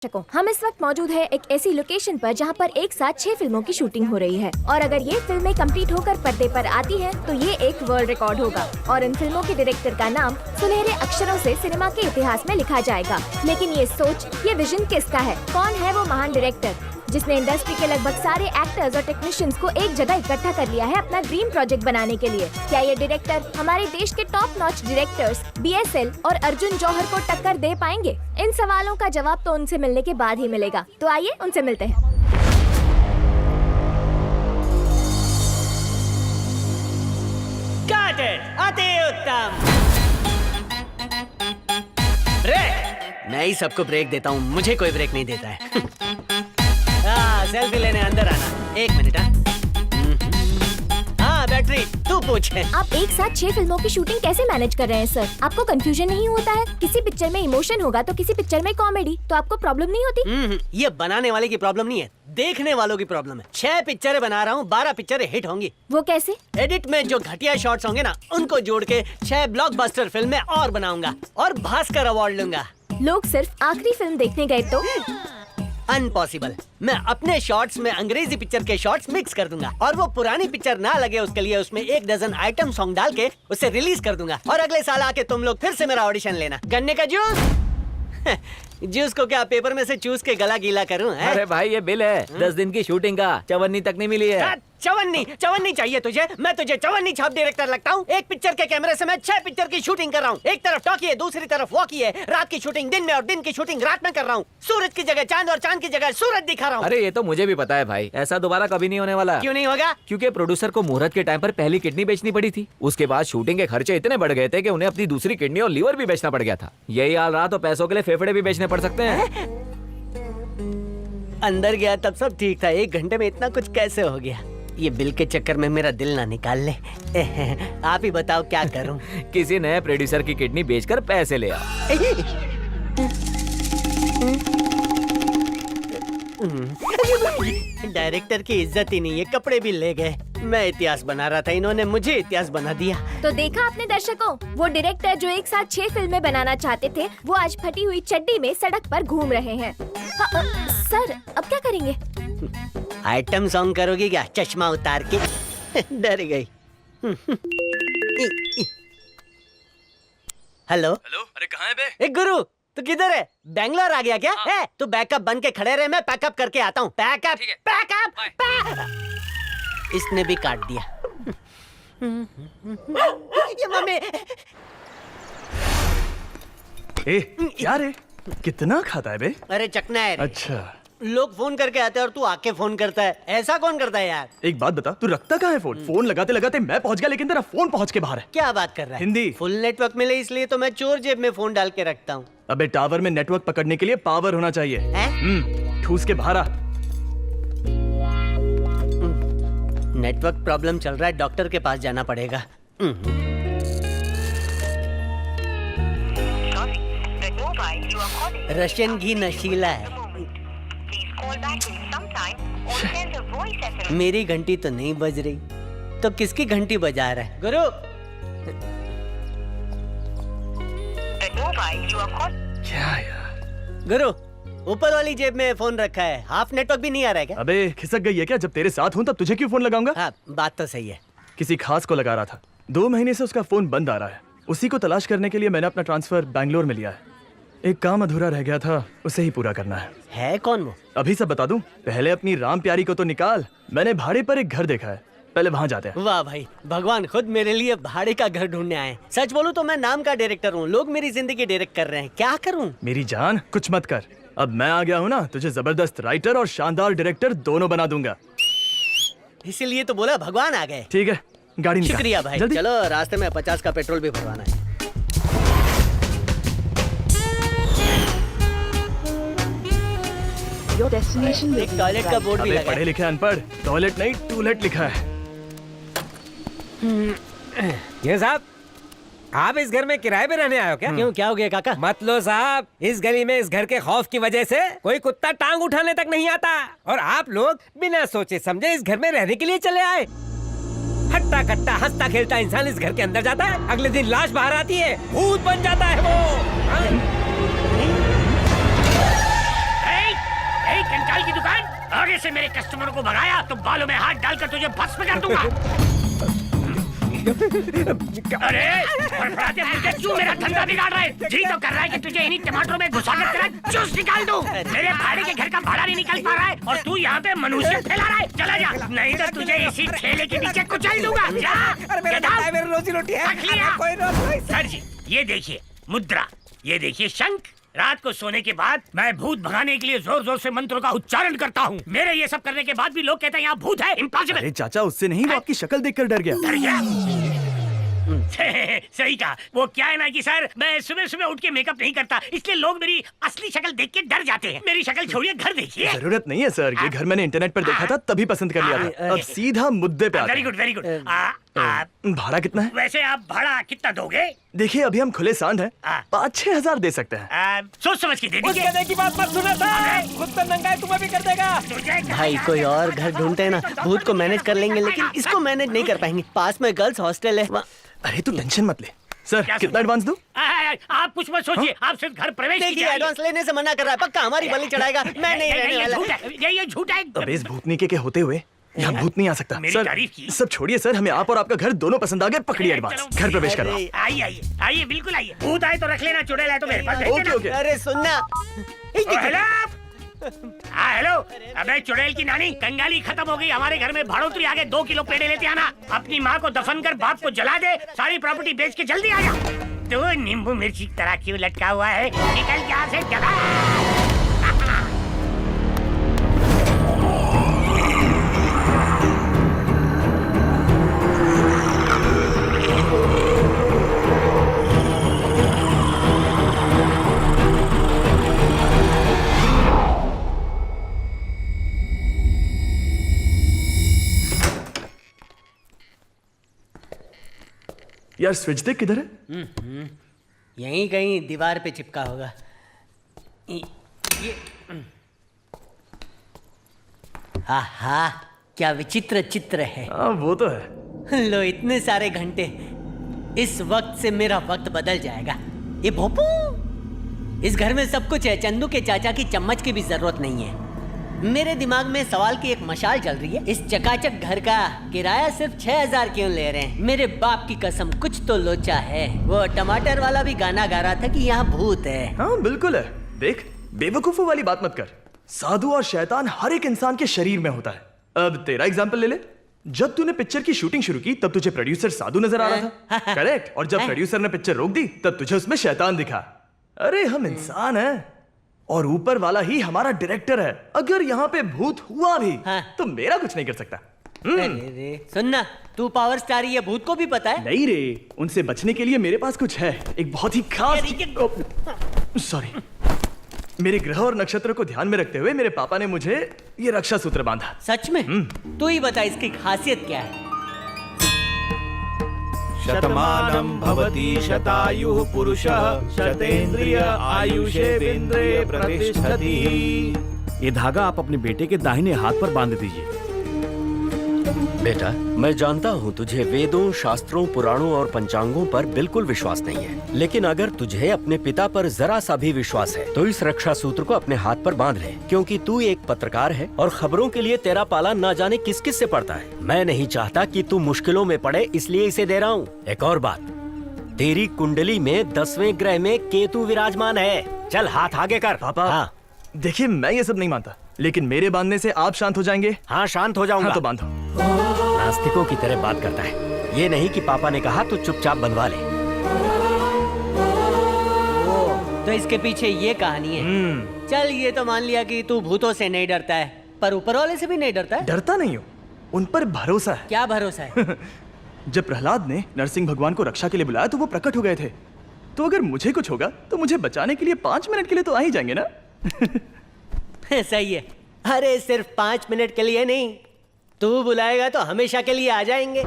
हम इस वक्त मौजूद है एक ऐसी लोकेशन पर जहां पर एक साथ 6 फिल्मों की शूटिंग हो रही है और अगर ये फिल्में कंप्लीट होकर पर्दे पर आती हैं तो ये एक वर्ल्ड रिकॉर्ड होगा और इन फिल्मों के डायरेक्टर का नाम सुनहरे अक्षरों से सिनेमा के इतिहास में लिखा जाएगा। लेकिन ये सोच, ये विजन किसका है? कौन है वो महान डायरेक्टर जिसने इंडस्ट्री के लगभग सारे एक्टर्स और टेक्नीशियंस को एक जगह इकट्ठा कर लिया है अपना ड्रीम प्रोजेक्ट बनाने के लिए? क्या ये डायरेक्टर हमारे देश के टॉप नॉच डायरेक्टर्स BSL और अर्जुन जौहर को टक्कर दे पाएंगे? इन सवालों का जवाब तो उनसे मिलने के बाद ही मिलेगा। तो आइए उनसे मिलते हैं। अति उत्तम। ब्रेक। मैं ही सबको ब्रेक देता हूँ, मुझे कोई ब्रेक नहीं देता है। सेल्फी लेने अंदर आना। 1 मिनट। हाँ बैटरी, तू पूछ। आप एक साथ 6 फिल्मों की शूटिंग कैसे मैनेज कर रहे हैं सर? आपको कंफ्यूजन नहीं होता है? किसी पिक्चर में इमोशन होगा तो किसी पिक्चर में कॉमेडी, तो आपको प्रॉब्लम नहीं होती? ये बनाने वाले की प्रॉब्लम नहीं है, देखने वालों की प्रॉब्लम है। 6 पिक्चरें बना रहा हूँ, 12 पिक्चरें हिट होंगी। वो कैसे? एडिट में जो घटिया शॉट्स होंगे ना, उनको जोड़ के 6 ब्लॉकबस्टर फिल्में और बनाऊंगा और भास्कर अवार्ड लूंगा। लोग सिर्फ आखिरी फिल्म देखने गए तो? अनपॉसिबल। मैं अपने शॉट्स में अंग्रेजी पिक्चर के शॉट्स मिक्स कर दूंगा और वो पुरानी पिक्चर ना लगे उसके लिए उसमें 1 डजन आइटम सॉन्ग डाल के उसे रिलीज कर दूंगा और अगले साल आके तुम लोग फिर से मेरा ऑडिशन लेना। गन्ने का जूस जूस को क्या पेपर में से चूस के गला गीला करूं? अरे भाई ये बिल है 10 दिन की शूटिंग का, चवन्नी तक नहीं मिली है। चवन्नी चाहिए तुझे? मैं तुझे चवन्नी छाप डायरेक्टर लगता हूँ? एक पिक्चर के कैमरे से मैं 6 पिक्चर की शूटिंग कर रहा हूँ। एक तरफ टॉकी है, दूसरी तरफ वॉकी है। रात की शूटिंग दिन में और दिन की शूटिंग रात में कर रहा हूँ। सूरज की जगह चांद और चांद की जगह सूरज दिखा रहा हूँ। अरे ये तो मुझे भी पता है भाई, ऐसा दोबारा कभी नहीं होने वाला। क्यों नहीं होगा? क्योंकि प्रोड्यूसर को मुहूर्त के टाइम पर पहली किडनी बेचनी पड़ी थी। उसके बाद शूटिंग के खर्चे इतने बढ़ गए थे कि उन्हें अपनी दूसरी किडनी और लीवर भी बेचना पड़ गया था। यही हाल रहा तो पैसों के लिए फेफड़े भी बेचने पड़ सकते हैं। अंदर गया तब सब ठीक था, 1 घंटे में इतना कुछ कैसे हो गया? ये बिल के चक्कर में मेरा दिल ना निकाल ले। आप ही बताओ क्या करूं? किसी नए प्रोड्यूसर की किडनी बेचकर पैसे ले आओ। डायरेक्टर की इज्जत ही नहीं है, कपड़े भी ले गए। मैं इतिहास बना रहा था, इन्होंने मुझे इतिहास बना दिया। तो देखा आपने दर्शकों, वो डायरेक्टर जो एक साथ 6 फिल्में बनाना चाहते थे वो आज फटी हुई चड्डी में सड़क पर घूम रहे हैं। सर अब क्या करेंगे? आइटम सॉन्ग करोगी क्या चश्मा उतार के? डर गई। हेलो। अरे कहाँ है बे? एक गुरु, तू किधर है? बैंगलोर आ गया क्या? है तू बैकअप बन के खड़े रहे, मैं पैकअप करके आता हूँ। Pack up pack up. इसने भी काट दिया। ये मम्मी। ए, क्या रे? कितना खाता है बे? अरे चकना है। अच्छा। लोग फोन करके आते हैं और तू आके फोन करता है, ऐसा कौन करता है यार? एक बात बता, तू रखता कहाँ है फोन? फोन लगाते लगाते मैं पहुंच गया लेकिन तेरा फोन पहुंच के बाहर है। क्या बात कर रहा है? हिंदी। फुल नेटवर्क मिले इसलिए तो मैं चोर जेब में फोन डाल के रखता हूँ। अबे टावर में नेटवर्क पकड़ने के लिए पावर होना चाहिए। ठूस के बाहर आ। नेटवर्क प्रॉब्लम चल रहा है, डॉक्टर के पास जाना पड़ेगा। रशियन घी नशीला है। मेरी घंटी तो नहीं बज रही, तो किसकी घंटी बजा रहा है? गुरु। क्या यार? गुरु, ऊपर वाली जेब में फोन रखा है, हाफ नेटवर्क भी नहीं आ रहा है क्या? अबे खिसक गई है क्या? जब तेरे साथ हूँ तब तुझे क्यों फोन लगाऊंगा? हाँ बात तो सही है। किसी खास को लगा रहा था, 2 महीने से उसका फोन बंद आ रहा है। उसी को तलाश करने के लिए मैंने अपना ट्रांसफर बैंगलोर में लिया है। एक काम अधूरा रह गया था, उसे ही पूरा करना है। कौन वो? अभी सब बता दूं? पहले अपनी राम प्यारी को तो निकाल। मैंने भाड़े पर एक घर देखा है, पहले वहाँ जाते हैं। वाह भाई, भगवान खुद मेरे लिए भाड़े का घर ढूंढने आए। सच बोलूं तो मैं नाम का डायरेक्टर हूँ, लोग मेरी जिंदगी डायरेक्ट कर रहे हैं, क्या करूँ? मेरी जान कुछ मत कर, अब मैं आ गया हूँ ना, तुझे जबरदस्त राइटर और शानदार डायरेक्टर दोनों बना दूंगा। इसीलिए तो बोला भगवान आ गए। ठीक है, गाड़ी निकाल। शुक्रिया भाई। जल्दी। चलो रास्ते में 50 का पेट्रोल भी भरवाना है। एक टॉयलेट का बोर्ड भी अबे लगा पढ़े लिखे अनपढ़, टॉयलेट नहीं टूलेट लिखा है। ये साहब, आप इस घर में किराए पे रहने आए हो क्या? क्यों, क्या हो गया काका? मत लो साहब, इस गली में इस घर के खौफ की वजह से कोई कुत्ता टांग उठाने तक नहीं आता और आप लोग बिना सोचे समझे इस घर में रहने के लिए चले आए। हट्टा कट्टा हंसता खेलता इंसान इस घर के अंदर जाता है, अगले दिन लाश बाहर आती है, भूत बन जाता है वो। आगे से मेरे कस्टमरों को भगाया तो बालों में हाथ डालकर तुझे भस्म कर दूंगा। अरे फड़फड़ाते फिरते क्यों मेरा धंधा बिगाड़ रहे? जी तो कर रहा है कि तुझे इन्हीं टमाटरों में घुसाकर तेरा जूस निकाल दूं। मेरे भाड़े के घर का भाड़ा नहीं निकल पा रहा है और तू यहाँ पे मनुष्य फैला रहा है। चला जा, नहीं तो तुझे इसी ठेले के नीचे कुचल दूंगा। जा, रोजी रोटी है। सर जी ये देखिए मुद्रा, ये देखिए शंख। रात को सोने के बाद मैं भूत भगाने के लिए जोर जोर से मंत्रों का उच्चारण करता हूँ। मेरे ये सब करने के बाद भी लोग कहते हैं यहाँ भूत है। इम्पॉसिबल। अरे चाचा उससे नहीं, वो आपकी शक्ल देखकर डर गया। डर गया? सही कहा। वो क्या है ना कि सर मैं सुबह सुबह उठ के मेकअप नहीं करता, इसलिए लोग मेरी असली शक्ल देख के डर जाते हैं। मेरी शक्ल छोड़िए, घर देखिए। जरूरत नहीं है सर, ये घर मैंने इंटरनेट पर देखा था तभी पसंद कर लिया था। अब सीधा मुद्दे पे आते वेरी गुड वेरी गुड। हैं। भाड़ा कितना है? वैसे आप भाड़ा कितना दोगे? देखिए अभी हम खुले सांड हैं, 5-6 हजार दे सकते हैं। सोच समझ के दे उस दीजिए। गधे की बात मत सुना सर, खुद तो नंगा है, तुम्हें भी कर देगा। भाई कोई और घर ढूंढते हैं ना, भूत को मैनेज कर लेंगे लेकिन इसको मैनेज नहीं कर पाएंगे। पास में गर्ल्स हॉस्टल है। अरे तू टेंशन मत ले सर, क्या कितना एडवांस दूं? आप कुछ मत सोचिए, आप सिर्फ घर प्रवेश देखिए कीजिए। एडवांस लेने से मना कर रहा है, पक्का हमारी बलि चढ़ाएगा। मैं नहीं रहने वाला। ये झूठ है। अब इस भूतनी के होते हुए यहाँ भूत नहीं आ सकता। मेरी सर तारीफ की। सब छोड़िए सर, हमें आप और आपका घर दोनों पसंद आ गए। पकड़िए एडवांस, घर प्रवेश करवाओ। आइए आइए आइए, बिल्कुल आइए। भूत आए तो रख लेना, चुड़ैल आए तो मेरे पास भेज ओके देना। ओके। अरे सुनना। हेलो हेलो, अबे चुड़ैल की नानी, कंगाली खत्म हो गई। हमारे घर में भाड़ोतरी आ गए, 2 किलो पेड़े लेते आना। अपनी माँ को दफन कर बाप को जला दे, सारी प्रॉपर्टी बेच के जल्दी आ जा। तो नींबू मिर्ची की तरह क्यों लटका हुआ है? निकल यहाँ से, जला। यार स्विच देख किधर है? यहीं कहीं दीवार पे चिपका होगा। ये आहा, क्या विचित्र चित्र है। हाँ वो तो है। लो इतने सारे घंटे, इस वक्त से मेरा वक्त बदल जाएगा। ये भोपू, इस घर में सब कुछ है, चंदू के चाचा की चम्मच की भी जरूरत नहीं है। मेरे दिमाग में सवाल की एक मशाल जल रही है। इस चकाचक घर का किराया सिर्फ 6000 क्यों ले रहे हैं? मेरे बाप की कसम कुछ तो लोचा है। वो टमाटर वाला भी गाना गा रहा था कि यहाँ भूत है। हाँ बिल्कुल है। देख बेवकूफों वाली बात मत कर। साधु और शैतान हर एक इंसान के शरीर में होता है। अब तेरा एग्जाम्पल ले ले। जब तूने पिक्चर की शूटिंग शुरू की तब तुझे प्रोड्यूसर साधु नजर आ रहा था, करेक्ट? और जब प्रोड्यूसर ने पिक्चर रोक दी तब तुझे उसमें शैतान दिखा। अरे हम इंसान हैं और ऊपर वाला ही हमारा डायरेक्टर है। अगर यहाँ पे भूत हुआ भी तो मेरा कुछ नहीं कर सकता। अरे रे, सुनना, तू पावर स्टार, ये भूत को भी पता है? नहीं रे, उनसे बचने के लिए मेरे पास कुछ है, एक बहुत ही खास। सॉरी, मेरे ग्रह और नक्षत्र को ध्यान में रखते हुए मेरे पापा ने मुझे ये रक्षा सूत्र बांधा। सच में? तू ही बता इसकी खासियत क्या है? शतमानं भवति शतायुः पुरुषः शतेंद्रिय आयुषेवेंद्रिय प्रतिष्ठति। ये धागा आप अपने बेटे के दाहिने हाथ पर बांध दीजिए। बेटा, मैं जानता हूँ तुझे वेदों, शास्त्रों, पुराणों और पंचांगों पर बिल्कुल विश्वास नहीं है, लेकिन अगर तुझे अपने पिता पर जरा सा भी विश्वास है तो इस रक्षा सूत्र को अपने हाथ पर बांध ले, क्योंकि तू एक पत्रकार है और खबरों के लिए तेरा पाला न जाने किस किस से पड़ता है। मैं नहीं चाहता कि तू मुश्किलों में पड़े, इसलिए इसे दे रहा हूँ। एक और बात, तेरी कुंडली में 10वें ग्रह में केतु विराजमान है। चल हाथ आगे कर। पापा हाँ। देखिए मैं ये सब नहीं मानता, लेकिन मेरे बांधने से आप शांत हो जाएंगे। हाँ शांत हो जाऊंगा। हाँ तो बांधो। नास्तिकों की तरह बात करता है। ये नहीं कि पापा ने कहा तो चुपचाप बनवा ले। तो इसके पीछे ये कहानी है। चल ये तो मान लिया कि तू भूतों से नहीं डरता है, पर ऊपर वाले से भी नहीं डरता है? डरता नहीं हूँ, उन पर भरोसा है। क्या भरोसा है? जब प्रहलाद ने नरसिंह भगवान को रक्षा के लिए बुलाया तो वो प्रकट हो गए थे। तो अगर मुझे कुछ होगा तो मुझे बचाने के लिए 5 मिनट के लिए तो आ ही जाएंगे ना। सही है। अरे सिर्फ 5 मिनट के लिए नहीं, तू बुलाएगा तो हमेशा के लिए आ जाएंगे।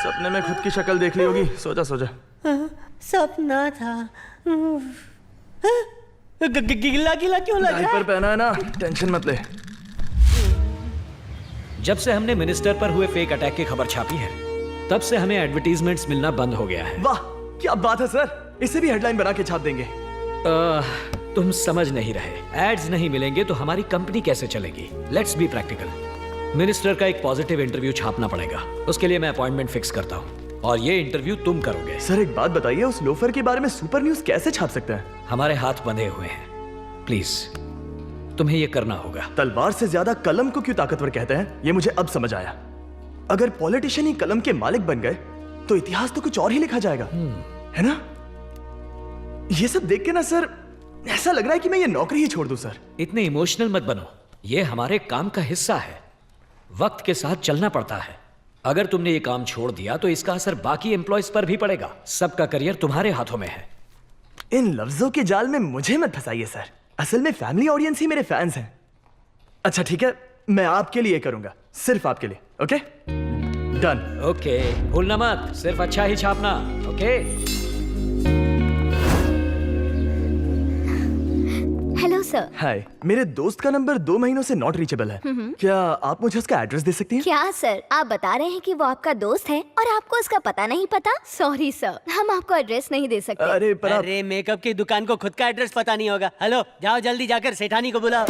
सपने में खुद की शक्ल देख ली होगी। सो जा। सपना था। गीला गीला क्यों लग रहा डायपर है? पहना है ना, टेंशन मत ले। जब से हमने मिनिस्टर पर हुए फेक अटैक की खबर छापी है, तब से हमें एडवर्टीजमेंट्स मिलना बंद हो गया है। वाह क्या बात है सर, इसे भी हेडलाइन बना के छाप देंगे। तुम समझ नहीं रहे। एड्स नहीं मिलेंगे तो हमारी कंपनी कैसे चलेगी? Let's be practical. मिनिस्टर का एक पॉजिटिव इंटरव्यू छापना पड़ेगा। उसके लिए मैं अपॉइंटमेंट फिक्स करता हूँ और ये इंटरव्यू तुम करोगे। सर एक बात बताइए, उस लोफर के बारे में सुपर न्यूज कैसे छाप सकते हैं? हमारे हाथ बंधे हुए हैं। प्लीज तुम्हें ये करना होगा। तलवार से ज्यादा कलम को क्यों ताकतवर कहते हैं, ये मुझे अब समझ आया। अगर पॉलिटिशियन ही कलम के मालिक बन गए तो इतिहास तो कुछ और ही लिखा जाएगा, है ना? ये सब देख के ना सर ऐसा लग रहा है कि मैं ये नौकरी ही छोड़ दूं सर। इतने इमोशनल मत बनो, ये हमारे काम का हिस्सा है। वक्त के साथ चलना पड़ता है। अगर तुमने ये काम छोड़ दिया तो इसका असर बाकी एम्प्लॉयज पर भी पड़ेगा। सबका करियर तुम्हारे हाथों में है। इन लफ्जों के जाल में मुझे मत फंसाइए सर। असल में फैमिली ऑडियंस ही मेरे फैंस हैं। अच्छा ठीक है, मैं आपके लिए करूंगा, सिर्फ आपके लिए। Okay done. ओके भूलना मत, सिर्फ अच्छा ही छापना। Okay hello sir. हाय, मेरे दोस्त का नंबर 2 महीनों से नॉट रीचेबल है। क्या आप मुझे उसका एड्रेस दे सकती हैं? क्या सर, आप बता रहे हैं कि वो आपका दोस्त है और आपको उसका पता नहीं पता? सॉरी सर, हम आपको एड्रेस नहीं दे सकते। अरे पर अरे मेकअप की दुकान को खुद का एड्रेस पता नहीं होगा। हेलो, जाओ जल्दी जाकर सेठानी को बुलाओ।